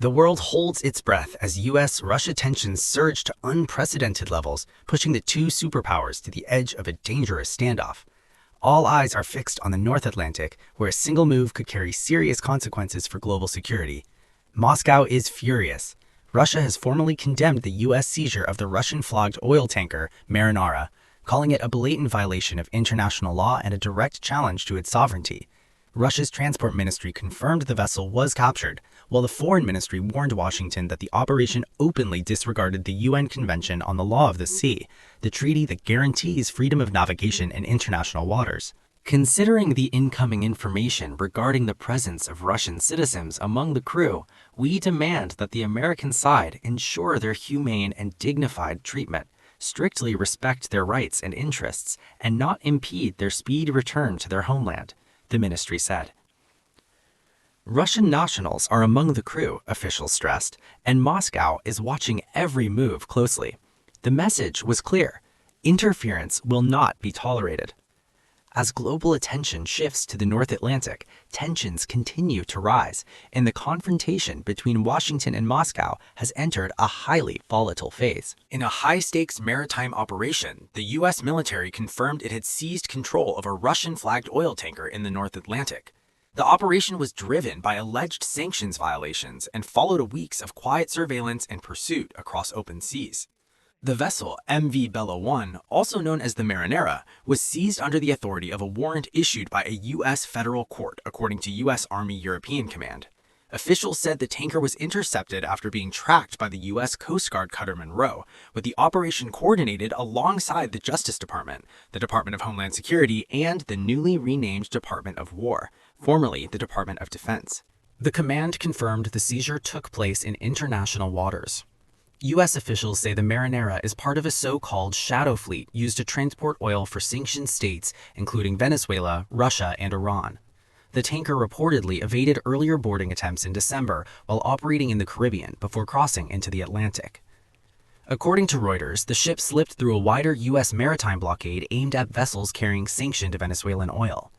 The world holds its breath as US-Russia tensions surge to unprecedented levels, pushing the two superpowers to the edge of a dangerous standoff. All eyes are fixed on the North Atlantic, where a single move could carry serious consequences for global security. Moscow is furious. Russia has formally condemned the US seizure of the Russian-flagged oil tanker Marinara, calling it a blatant violation of international law and a direct challenge to its sovereignty. Russia's transport ministry confirmed the vessel was captured, while the foreign ministry warned Washington that the operation openly disregarded the UN Convention on the Law of the Sea, the treaty that guarantees freedom of navigation in international waters. Considering the incoming information regarding the presence of Russian citizens among the crew, we demand that the American side ensure their humane and dignified treatment, strictly respect their rights and interests, and not impede their speedy return to their homeland, the ministry said. Russian nationals are among the crew, officials stressed, and Moscow is watching every move closely. The message was clear: interference will not be tolerated. As global attention shifts to the North Atlantic, tensions continue to rise, and the confrontation between Washington and Moscow has entered a highly volatile phase. In a high-stakes maritime operation, the U.S. military confirmed it had seized control of a Russian-flagged oil tanker in the North Atlantic. The operation was driven by alleged sanctions violations and followed weeks of quiet surveillance and pursuit across open seas. The vessel, MV Bella 1, also known as the Marinara, was seized under the authority of a warrant issued by a U.S. federal court, according to U.S. Army European Command. Officials said the tanker was intercepted after being tracked by the U.S. Coast Guard cutter Monroe, with the operation coordinated alongside the Justice Department, the Department of Homeland Security, and the newly renamed Department of War, formerly the Department of Defense. The command confirmed the seizure took place in international waters. U.S. officials say the Marinara is part of a so-called shadow fleet used to transport oil for sanctioned states, including Venezuela, Russia, and Iran. The tanker reportedly evaded earlier boarding attempts in December while operating in the Caribbean before crossing into the Atlantic. According to Reuters, the ship slipped through a wider U.S. maritime blockade aimed at vessels carrying sanctioned Venezuelan oil.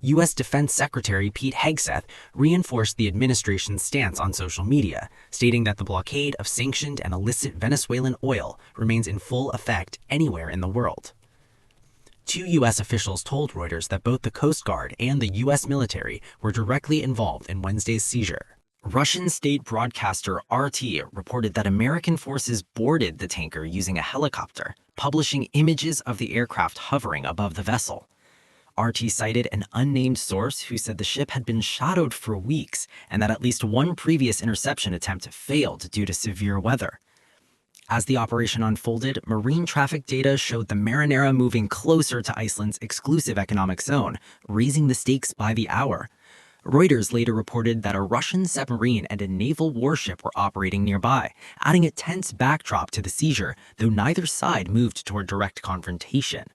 U.S. Defense Secretary Pete Hegseth reinforced the administration's stance on social media, stating that the blockade of sanctioned and illicit Venezuelan oil remains in full effect anywhere in the world. Two U.S. officials told Reuters that both the Coast Guard and the U.S. military were directly involved in Wednesday's seizure. Russian state broadcaster RT reported that American forces boarded the tanker using a helicopter, publishing images of the aircraft hovering above the vessel. RT cited an unnamed source who said the ship had been shadowed for weeks and that at least one previous interception attempt failed due to severe weather. As the operation unfolded, marine traffic data showed the Marinara moving closer to Iceland's exclusive economic zone, raising the stakes by the hour. Reuters later reported that a Russian submarine and a naval warship were operating nearby, adding a tense backdrop to the seizure, though neither side moved toward direct confrontation.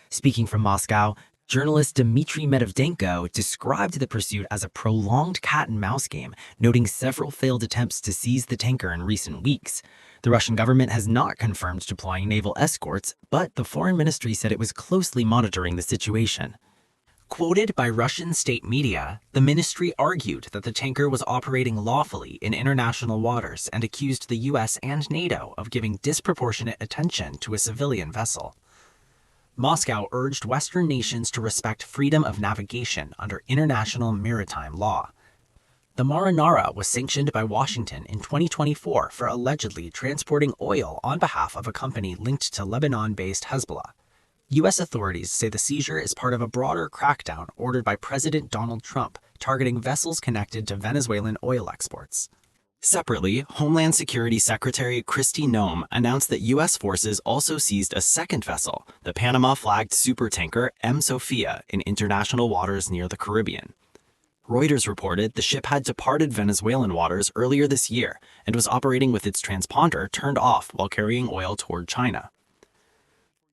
Speaking from Moscow, journalist Dmitry Medvedenko described the pursuit as a prolonged cat-and-mouse game, noting several failed attempts to seize the tanker in recent weeks. The Russian government has not confirmed deploying naval escorts, but the foreign ministry said it was closely monitoring the situation. Quoted by Russian state media, the ministry argued that the tanker was operating lawfully in international waters and accused the US and NATO of giving disproportionate attention to a civilian vessel. Moscow urged Western nations to respect freedom of navigation under international maritime law. The Marinara was sanctioned by Washington in 2024 for allegedly transporting oil on behalf of a company linked to Lebanon-based Hezbollah. U.S. authorities say the seizure is part of a broader crackdown ordered by President Donald Trump targeting vessels connected to Venezuelan oil exports. Separately, Homeland Security Secretary Kristi Noem announced that U.S. forces also seized a second vessel, the Panama-flagged supertanker M. Sophia, in international waters near the Caribbean. Reuters reported the ship had departed Venezuelan waters earlier this year and was operating with its transponder turned off while carrying oil toward China.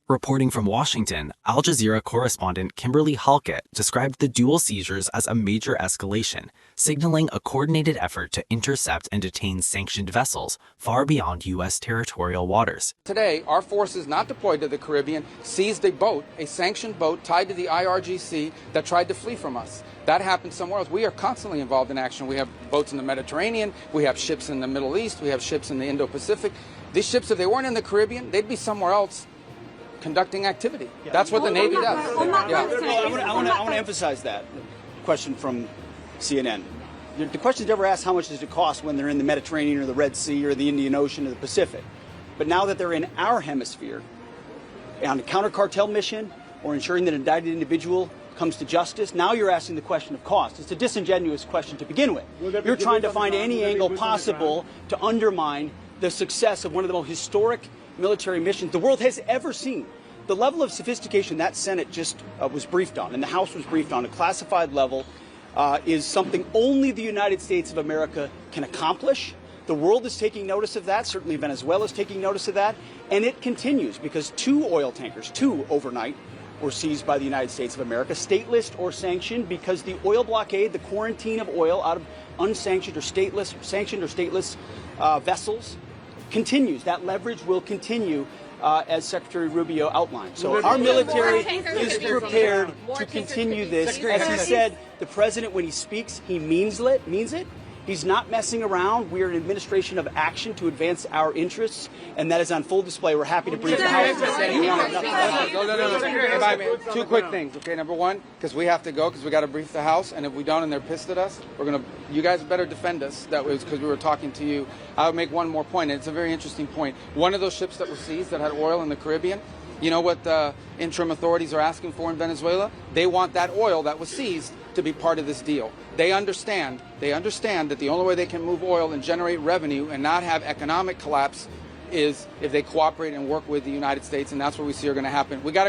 Reporting from Washington, Al Jazeera correspondent Kimberly Halkett described the dual seizures as a major escalation, signaling a coordinated effort to intercept and detain sanctioned vessels far beyond U.S. territorial waters. Today, our forces not deployed to the Caribbean seized a boat, a sanctioned boat tied to the IRGC that tried to flee from us. That happened somewhere else. We are constantly involved in action. We have boats in the Mediterranean, we have ships in the Middle East, we have ships in the Indo-Pacific. These ships, if they weren't in the Caribbean, they'd be somewhere else conducting activity. Yeah. That's what the Navy does. I want to emphasize that question from CNN. The question is never asked how much does it cost when they're in the Mediterranean or the Red Sea or the Indian Ocean or the Pacific. But now that they're in our hemisphere on a counter-cartel mission or ensuring that an indicted individual comes to justice, now you're asking the question of cost. It's a disingenuous question to begin with. You're trying to find any angle possible to undermine the success of one of the most historic military missions the world has ever seen. The level of sophistication that Senate just was briefed on and the House was briefed on, a classified level, is something only the United States of America can accomplish. The world is taking notice of that. Certainly Venezuela is taking notice of that. And it continues because two oil tankers, overnight, were seized by the United States of America, stateless or sanctioned, because the oil blockade, the quarantine of oil out of unsanctioned or sanctioned or stateless vessels continues. That leverage will continue, as Secretary Rubio outlined. So our military is prepared to continue this. As he said, the president, when he speaks, he means it. He's not messing around. We are an administration of action to advance our interests, and that is on full display. We're happy to brief the House. No. Two quick things, okay? Number one, because we have to go, because we got to brief the House, and if we don't and they're pissed at us, you guys better defend us. That was because we were talking to you. I would make one more point, and it's a very interesting point. One of those ships that was seized that had oil in the Caribbean, you know what the interim authorities are asking for in Venezuela? They want that oil that was seized to be part of this deal. They understand that the only way they can move oil and generate revenue and not have economic collapse is if they cooperate and work with the United States, and that's what we see are going to happen. We got to